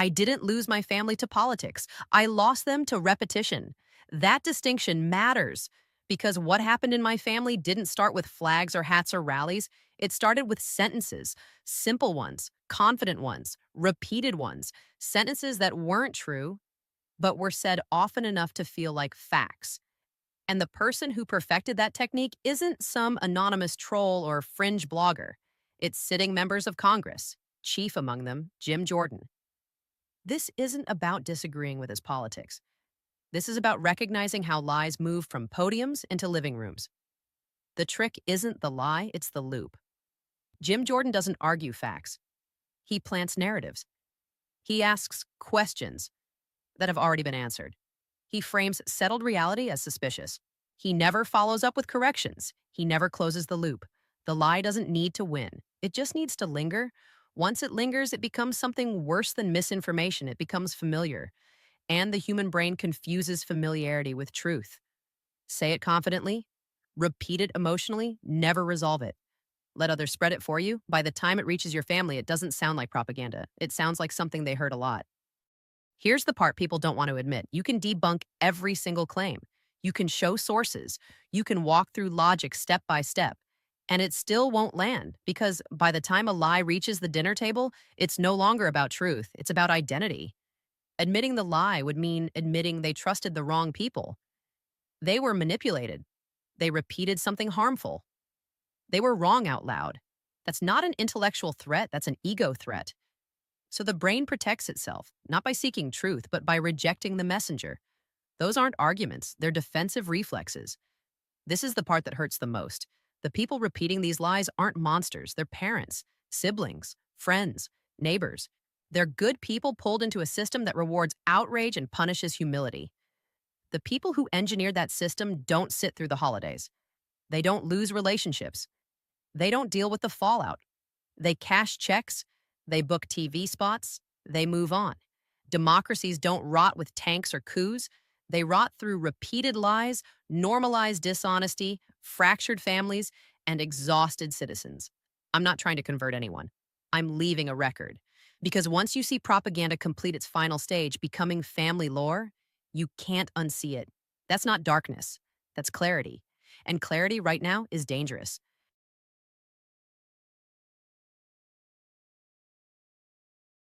I didn't lose my family to politics. I lost them to repetition. That distinction matters because what happened in my family didn't start with flags or hats or rallies. It started with sentences, simple ones, confident ones, repeated ones, sentences that weren't true, but were said often enough to feel like facts. And the person who perfected that technique isn't some anonymous troll or fringe blogger. It's sitting members of Congress, chief among them, Jim Jordan. This isn't about disagreeing with his politics. This is about recognizing how lies move from podiums into living rooms. The trick isn't the lie, it's the loop. Jim Jordan doesn't argue facts. He plants narratives. He asks questions that have already been answered. He frames settled reality as suspicious. He never follows up with corrections. He never closes the loop. The lie doesn't need to win. It just needs to linger. Once it lingers, it becomes something worse than misinformation. It becomes familiar. And the human brain confuses familiarity with truth. Say it confidently, repeat it emotionally, never resolve it. Let others spread it for you. By the time it reaches your family, it doesn't sound like propaganda. It sounds like something they heard a lot. Here's the part people don't want to admit. You can debunk every single claim. You can show sources. You can walk through logic step by step. And it still won't land because by the time a lie reaches the dinner table, it's no longer about truth. It's about identity. Admitting the lie would mean admitting they trusted the wrong people. They were manipulated. They repeated something harmful. They were wrong out loud. That's not an intellectual threat, that's an ego threat. So the brain protects itself, not by seeking truth, but by rejecting the messenger. Those aren't arguments, they're defensive reflexes. This is the part that hurts the most. The people repeating these lies aren't monsters, they're parents, siblings, friends, neighbors. They're good people pulled into a system that rewards outrage and punishes humility. The people who engineered that system don't sit through the holidays. They don't lose relationships. They don't deal with the fallout. They cash checks, they book TV spots, they move on. Democracies don't rot with tanks or coups. They rot through repeated lies, normalized dishonesty, fractured families, and exhausted citizens. I'm not trying to convert anyone. I'm leaving a record. Because once you see propaganda complete its final stage, becoming family lore, you can't unsee it. That's not darkness. That's clarity. And clarity right now is dangerous.